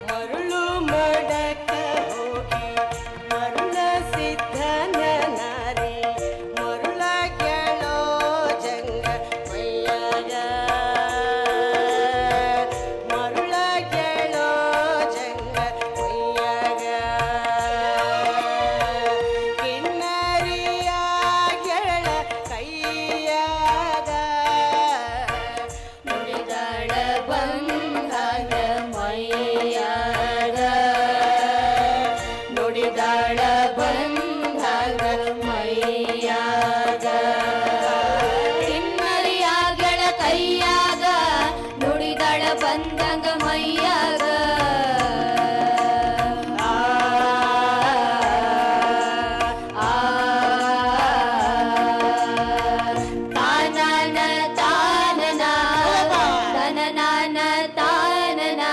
ಮರುಳು ಮಡಕ ಹೋಗಿ ಮರುಳ ಸಿದ್ಧನ ನಾರಿ ಮರುಳ ಗೆಳೋ ಜಂಗ ಮೈಯಾಗ ಮರುಳ ಗೆಳೋ ಜಂಗ ಮೈಯಾಗ ಕಿನ್ನರಿಯ ಗೆಳ ಕೈಯಾಗ ನುಡಿದಾಳ ಬಂದಾಗ ಮೈಯಾಗ ನುಡಿದಾಳ ಬಂದಾಗ ಮೈಯಾಗ ಕಿನ್ನರಿಯಾಗಳ ಕೈಯಾಗ ನುಡಿದಳ ಬಂದಂಗ ಮೈಯಾಗ ಆ ಆ ತಾನನ ತಾನನ ತನನಾನ ತಾನನ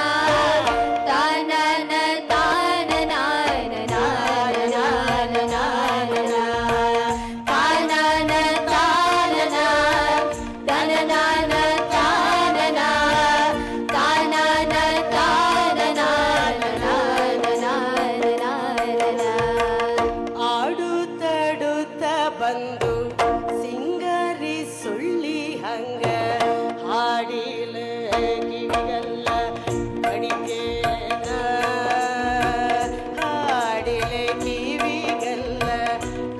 ತಾನನ ತಾನನ ತಾನನ ತಾನನ ತನನಾನ ತಾನನ ತಾನನ ತಾನನ ಆಡುತ್ತಡುತ್ತ ಬಂದು ಸಿಂಗಾರಿ ಸುಳ್ಳಿ ಹಂಗ ಹಾಡಿಲ ಕಿವಿಗಲ್ಲ ಕಡಿತೇನ ಹಾಡಿಲ ಕಿವಿಗಲ್ಲ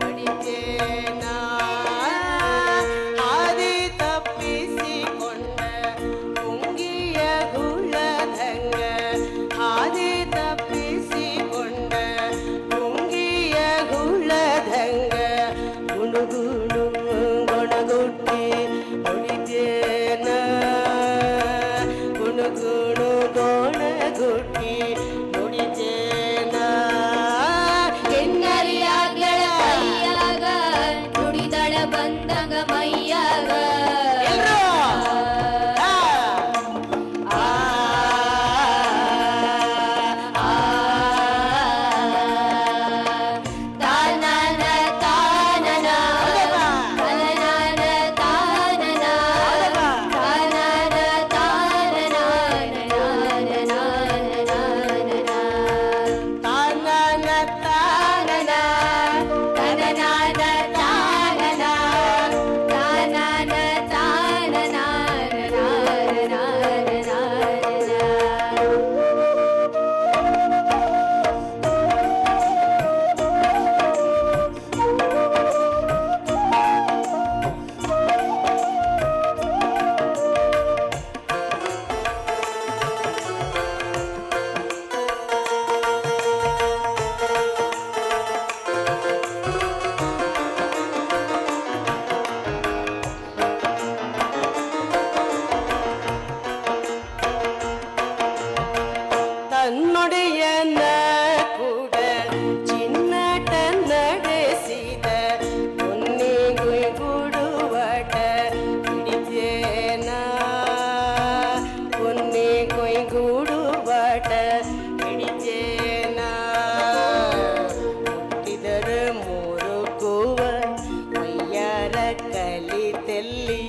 ಕಡಿತೇನ ಹಾದಿ ತಪ್ಪಿಸಿಕೊಂಡ ಕುಂಗಿಯ ಗುಳದಂಗ ಹಾದಿ ತಪ್ಪಿಸಿಕೊಂಡ ಕುಂಗಿಯ ಗುಳದಂಗ ಗುಣಗುಣು ಗೊಣಗುಟ್ಟಿ ನುಡಿತೇನ ಗುಣಗುಣು ಗೊಣಗುಟ್ಟಿ ನುಡಿತೇನ ಕಿನ್ನರಿಯಾಗಳ ಕೈಯಾಗ ನುಡಿದಳ ಬಂದಂಗ ಮೈಯಾಗ ಎಲ್ರು? ಆ ಆ ತಾನನ ತಾನನ ತನನಾನ ತಾನನ ತಾನನ ತಾನನ ತಾನನ ತಾನನ ತನನಾನ ತಾನನ ತಾನನ ತಾನನ ತನ್ನೊಡೆಯನ ಕೂಡ ಚಿನ್ನಟ ನಡೆಸಿದ ಕೊನೆಗೊಯ್ಗುಡುವಟ ಹಿಡಿತೇನ ಕೊನೆಗೊಯ್ಗುಡುವಟ ಹಿಡಿತೇನ ಹುಟ್ಟಿದರ ಮೂರುಕುವ ಮೈಯಾರ ಕಲಿತೆಲ್ಲಿ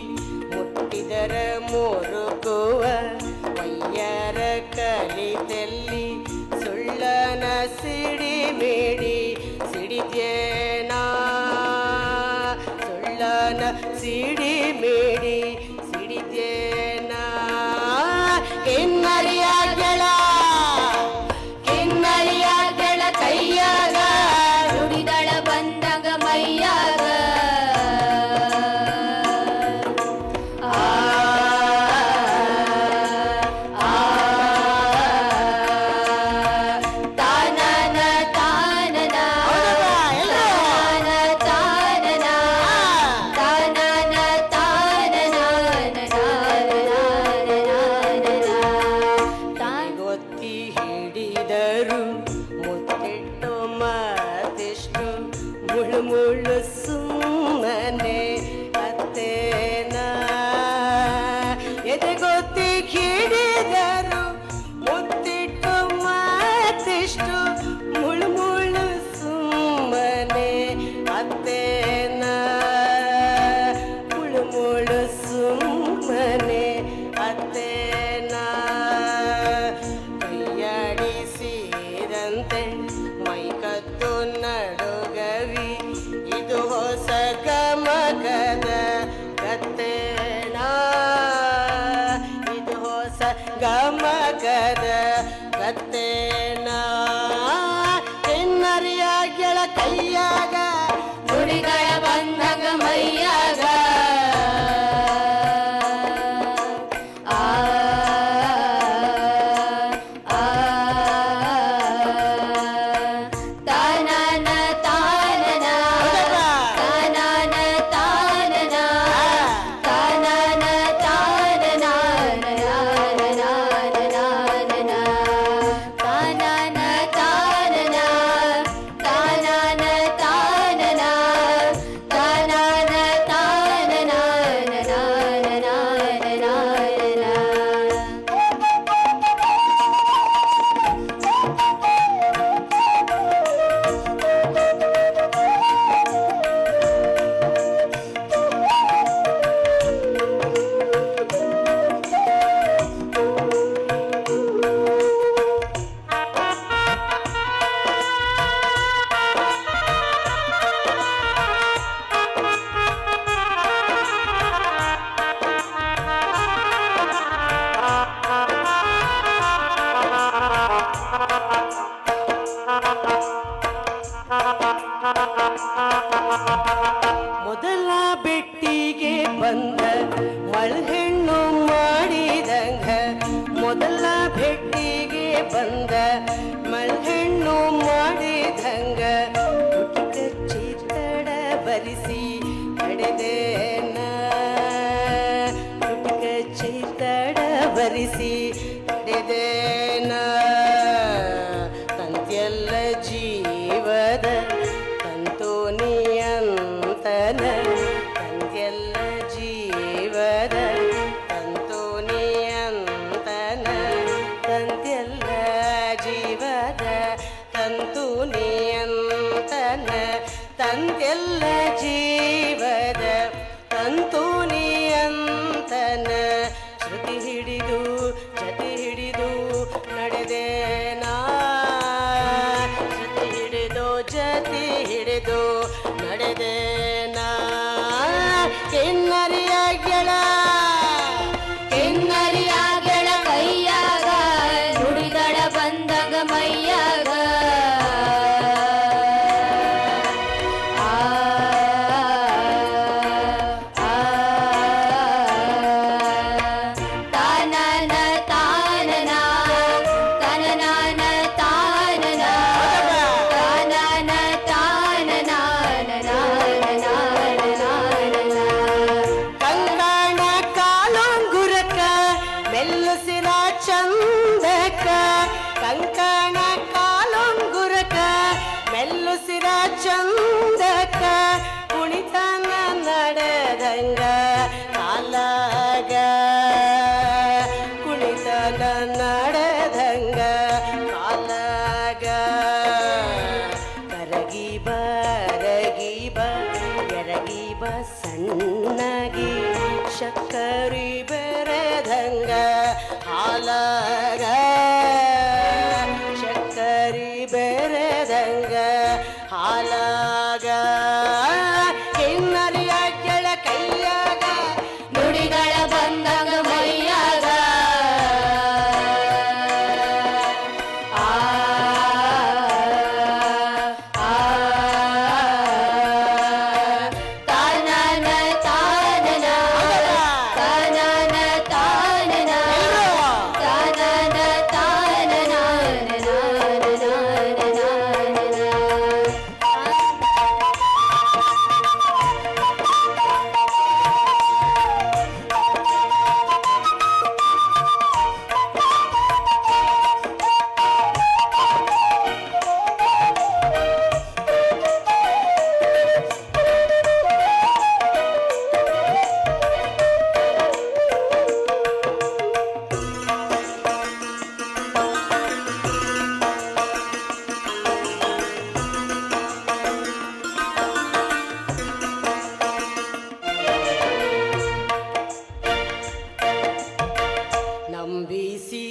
ಮುಟ್ಟಿದರ ಮೂರುಕುವ ಮೈಯಾರ ಕಲಿತೆಲ್ಲಿ ಸುಳ್ಳನ ಸಿಡಿ ಮೇಡಿ ಸಿಡಿತೇನ ಸುಳ್ಳನ ಸಿಡಿ ಮೇಡಿ ಸಿಡಿತೇನ ಕಿನ್ನರಿಯ ಗೆಳ ಕಿನ್ನರಿಯಾಗಳ ಕೈಯಾಗ ನುಡಿದಳ ಬಂದಂಗ ಮೈಯಾಗ ಆ ಆ ತಾನನ ತಾನನ ತಾನನ ತಾನನ ತಾನನ ಗೊತ್ತಿ ಹಿಡಿದರು ಮುತ್ತಿಟ್ಟು ಮತ್ತೆಷ್ಟು ಮುಳು ಮುಳು ಸುಮ್ಮನೆ ಅತ್ತೇನ ಎದೆಗೊತ್ತಿ ಹಿಡಿದರು ಮುತ್ತಿಟ್ಟು ಮತ್ತೆಷ್ಟು ಮುಳು ಮುಳು ಸುಮ್ಮನೆ ಅತ್ತೇನ ಮುಳು ಮುಳು ಸುಮ್ಮನೆ ಅತ್ತೇನ ಕೈಯಾಡಿ ನುಡಿದಂತೆ ಮೈಕತ್ತು ನಡುಗವಿ ಇದು ಹೊಸ ಗಮಕದ ಕತ್ತೇನ ಇದು ಹೊಸ ಗಮಕದ ಕತ್ತೇನ ಕಿನ್ನರಿಯ ಗೆಳ ಕೈಯಾಗ ನುಡಿಗಳ ಬಂದಾಗ ಮೈಯಾಗ ಮೊದಲ ಬೆಟ್ಟಿಗೆ ಬಂದ ಮಳ್ಹೆಣ್ಣು ಮಾಡಿದಂಗ ಮೊದಲ ಭೆಟ್ಟಿಗೆ ಬಂದ ಮಳ್ಹೆಣ್ಣು ಮಾಡಿದಂಗ ಕಚ್ಚಿ ತಡ ಬರಿಸಿ ಕಡೆದೇನ ಕಚ್ಚಿ ತಡ ಬರಿಸಿ ಕಡೆದೇನ ತಂತ್ಯಲ್ಲ ಜೀವದ ತಂತು ನಿಯಂತನ ತಂತ್ಯಲ್ಲ ಜೀವದ ತಂತು ನಿಯಂತನ ತಂತ್ಯಲ್ಲ ಜೀವದ ತಂತು ನಿಯಂತನ ತಂತ್ಯಲ್ಲ ಜೀವದ ತಂತು ನಿಯಂತನ ಶ್ರುತಿ ಹಿಡಿದು ಜತಿ ಹಿಡಿದು ನಡೆದೇನಾ ಶ್ರುತಿ ಹಿಡಿದು ಜತಿ ಹಿಡಿದು ನಡೆದೇನಾ ಕಿನ್ನರಿಯ ಗೆಳ ಕಿನ್ನರಿಯ ಗೆಳ ಕೈಯಾಗ ನುಡಿಗಳ ಬಂದಾಗ ಮೈಯಾಗ ಮೆಲ್ಲುಸಿರ ಚಂದಕ ಕಂಕಣ ಕಾಲೊಂಗುರಕ ಮೆಲ್ಲುಸಿರ ಚಂದಕ ಕುಣಿತನ ನಡೆದಂಗ ಕಾಲಾಗ ಕುಣಿತನ ನಡೆದಂಗ ಕಾಲಾಗ ಕರಗಿ ಬರಗಿ ಎರಗಿ ಸಣ್ಣಗಿ ಶಕ್ಕರಿ ಬೆರೆದಂಗ ಹಾಲಾಗ ಶಕ್ಕರಿ ಬೆರೆದಂಗ ಹಾಲಾಗ ಕಿನ್ನರಿಯ ಗೆಳ ಕೈಯಾಗ ನುಡಿಗಳ ಬಂದಾಗ ಮೈಯಾಗ ನಂಬಿಸಿ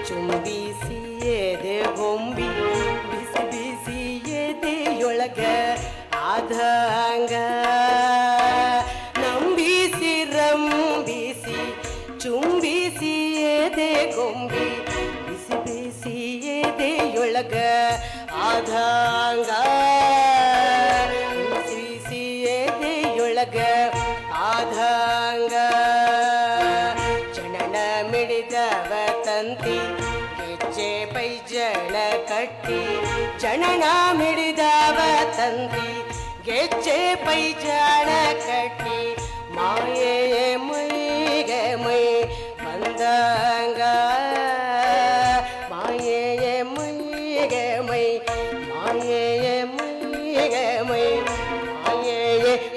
ಚುಂಬಿಸಿ ಎದೆ ಗೊಂಬಿ ಬಿಸಿ ಬಿಸಿ ಎದೆಯೊಳಗ ಆದಂಗ ನಂಬಿಸಿ ರಂಬಿಸಿ ಚುಂಬಿಸಿ ಎದೆ ಗೊಂಬಿ ಬಿಸಿ ಬಿಸಿ ಎದೆಯೊಳಗ ಆದಂಗ ಬಿಸಿ ಬಿಸಿ ಎದೆಯೊಳಗ ಆದಂಗ ಚಣನ ಮಿಡಿದವ ತಂತಿ ಗೆಜ್ಜೆ ಪೈಜಣ ಕಟ್ಟಿ ಚಣನ ಮಿಡಿದವ ತಂತಿ ಗೆಜ್ಜೆ ಪೈಜಾಣ ಕಟ್ಟಿ ಮಾಯೆ ಮೈಗೆ ಮೈ ಬಂದಂಗ ಮಾಯೆ ಮೈಗೆ ಮೈ ಮಾಯೆ ಮೈಗೆ ಮೈ ಮಾಯೆ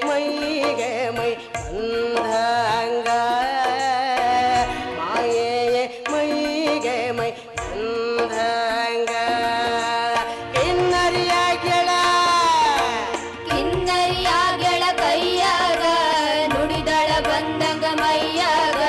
ಮೈಗೆ ಮೈ ಬಂದಂಗ ಮಾಯೆ ಮೈಗೆ ಮೈ ಬಂದಂಗ ಕಿನ್ನರಿಯ ಗೆಳ ಕಿನ್ನರಿಯ ಗೆಳ ಕೈಯಾಗ ನುಡಿದಳ ಬಂದಂಗ ಮೈಯಾಗ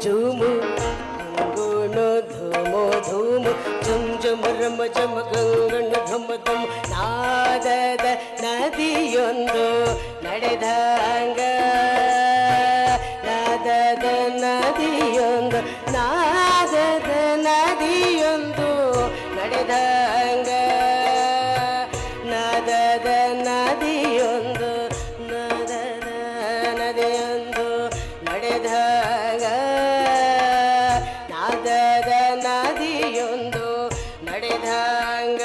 झुमु गुनो धुमो धुमु झुम झुम रम झम गंगण धम धम नादದ ನದಿಯೊಂದು ನಡೆದಂಗ ನಾದದ ನದಿಯೊಂದು ನಾದದ ನದಿಯೊಂದು ನಡೆದಂಗ ನಾದದ ನದಿಯೊಂದು ನಾದದ ನದಿಯೊಂದು ನಡೆದಂಗ ನಾದದ ನದಿಯೊಂದು ನಡೆದಂಗ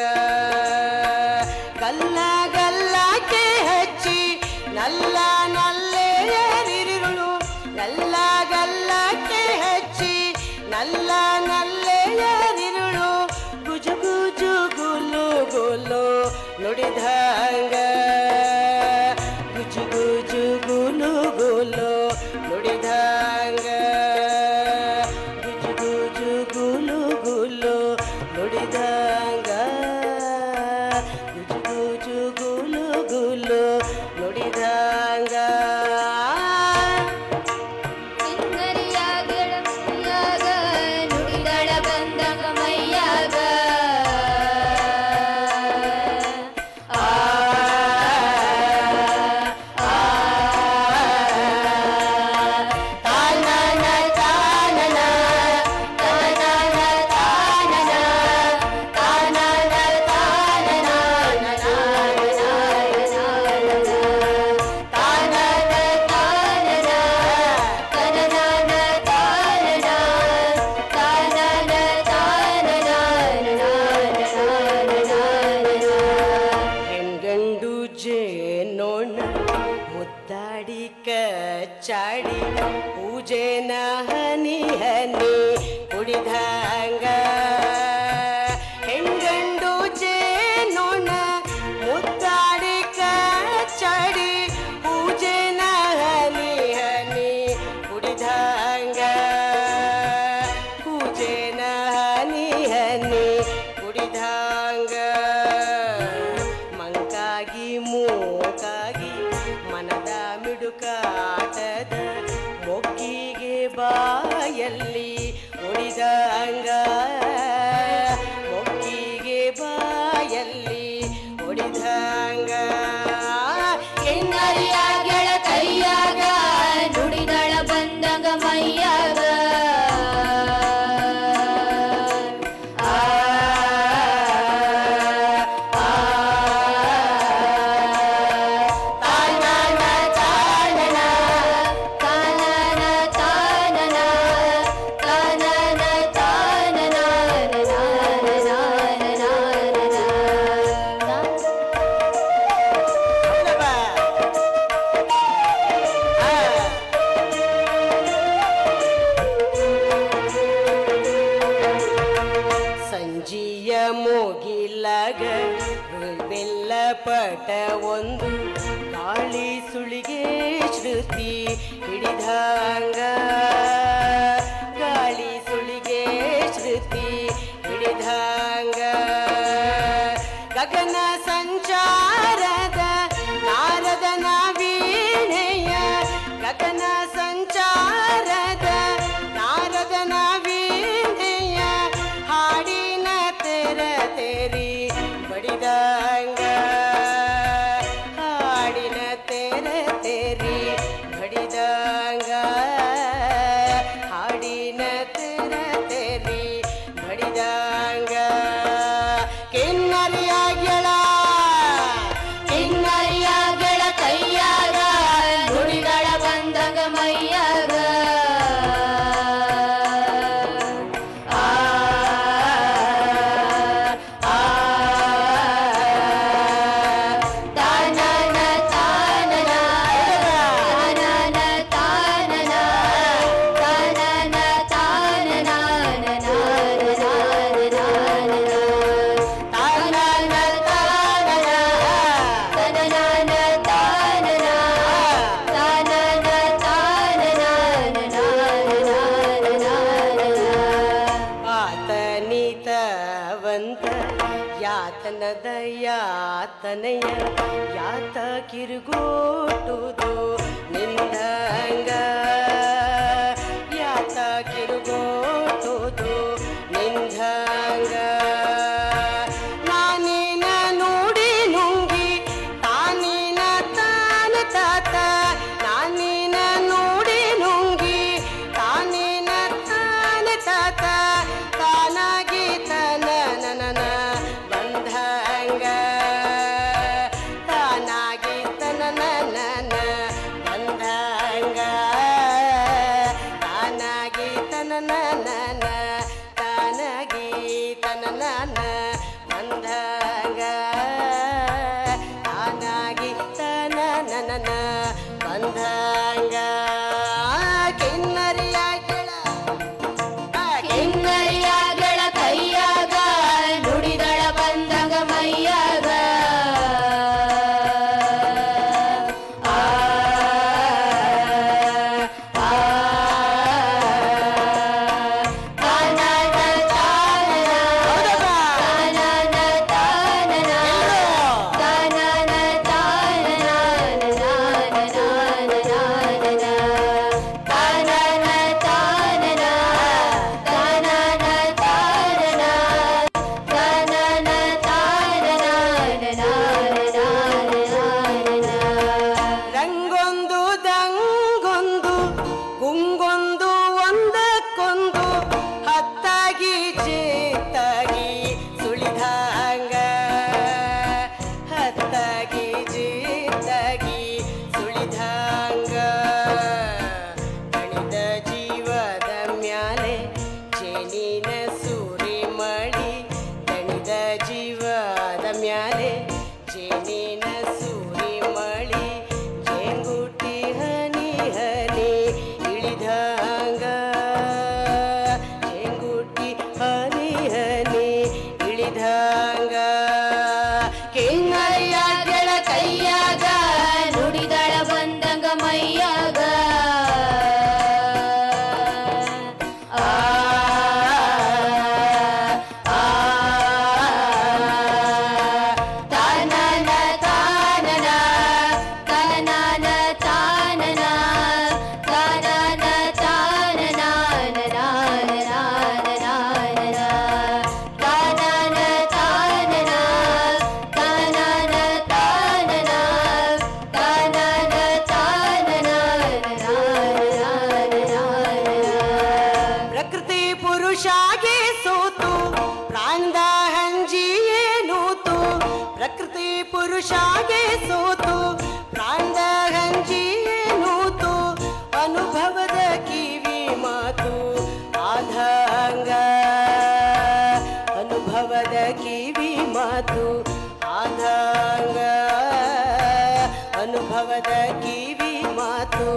ಗಲ್ಲ ಗಲ್ಲಕ್ಕೆ ಹಚ್ಚಿ ನಲ್ಲ ನಲ್ಲೆಯರಿರುಳು ಗಲ್ಲ ಗಲ್ಲಕ್ಕೆ ಹಚ್ಚಿ ನಲ್ಲ ನಲ್ಲೆಯರಿರುಳು ಗುಜು ಗುಜು ಗುಲು ಗುಲು ನುಡಿದಂಗ ಗುಜು ಗುಜು ಗುಲು ಗುಲು ನುಡಿದಂಗ ಗುಜು ಗುಜು ಗುಲು ಗುಲು ನುಡಿದಂಗ ಗುಜು ಗುಜು ಗುಲು ಗುಲು ನುಡಿದಂಗ ಮುದ್ದಾಡಿ ಕಚ್ಚಾಡಿ ಪೂಜೆನ ಹನಿ ಹನಿ ಕುಡಿದಂಗ ಹೆಂಗಂಡು ಜೇನೋಣ ಮುದ್ದಾಡಿ ಕಚ್ಚಾಡಿ ಪೂಜೆನ ಹನಿ ಹನಿ ಕುಡಿದಂಗ ಪೂಜೆನ ಹನಿ ಹನಿ ಕುಡಿದಂಗ ಮಂಕಾಗಿ ಮೂಕಾಗಿ ಮನದ ಮಿಡುಕಾಟದ ಮೊಗ್ಗಿಗೆ ಬಾಯಲ್ಲಿ ಹೊಡಿದಂಗ ಮೊಗ್ಗಿಗೆ ಬಾಯಲ್ಲಿ ಹೊಡಿದಂಗ ಹೆಣ್ಣರಿಯ ಗೆಳ ಕೈಯಾಗ ನುಡಿದಳ ಬಂದಂಗ ಮೈಯಾಗ ಸಂಜಿಯ ಮುಗಿಲಾಗ ಬೆಲ್ಲ ಪಟ ಒಂದು ಗಾಳಿ ಸುಳಿಗೆ ಶ್ರುತಿ ಹಿಡಿದಂಗ ಗಾಳಿ ಸುಳಿಗೆ ಶ್ರುತಿ ಹಿಡಿದಂಗ ಗಗನ ಸಂಚಾರದ ನಾರದನ ವೀಣೆಯ ಗಗನ ಸಂಚಾರದ ನಾರದನ ವೀಣೆಯ ಹಾಡಿನ ತೆರ ತೆರಿ ಬಡಿದಂಗ ಹಾಡಿನ ತೆರ ತೆರಿ ಬಡಿದಂಗ ಹಾಡಿನ ತೆರ ತೆರಿ ಬಡಿದಂಗ ಕಿನ್ನರಿಯ ಗೆಳ ಕಿನ್ನರಿಯ ಗೆಳ ಕೈಯಾಗ ನುಡಿದಳ ಬಂದಂಗ ಮೈಯಾಗ ಯಾತನದ ಯಾತನೆಯ ಯಾತ ಕಿರುಗೋಟುದು ನಿಂದಂಗ ಯಾತ ಕಿರುಗೋಟುದು ನಿಂದಂಗ ನಾನಿನ ನುಡಿ ನುಂಗಿ ತಾನಿನ ತಾನ ತಾತ ನಾನಿನ ನುಡಿ ನುಂಗಿ ತಾನಿನ ತಾನ ತಾತ ತಾನಾಗಿ ತನ ನನ ಬಂದಂಗ ತಾನಾಗಿ ತನ ನನ ಬಂದಂಗ ತಾನಾಗಿ ತನ ನನ ತಾನಾಗಿ ತನ ನನ ಬಂದಂಗ ತಾನಾಗಿ ತನ ನನ ಬಂದಂಗ ಕಿನ್ನರಿಯ ಗೆಳ ಕಿನ್ನರಿಯ ಗೆಳ ಕೈಯಾಗ ನುಡಿದಳ ಬಂದಂಗ ಮೈಯಾಗ ಮೈಯಾಗ ಪುರುಷಾಗೆ ಸೋತು ಪ್ರಾಣದ ಹಂಜಿಯೇ ನೂತು ಪ್ರಕೃತಿ ಪುರುಷಾಗೆ ಸೋತು ಪ್ರಾಣದ ಹಂಜಿಯೇ ನೂತು ಅನುಭವದ ಕಿವಿ ಮಾತು ಆದಂಗ ಅನುಭವದ ಕಿವಿ ಮಾತು ಆದಂಗ ಅನುಭವದ ಕಿವಿ ಮಾತು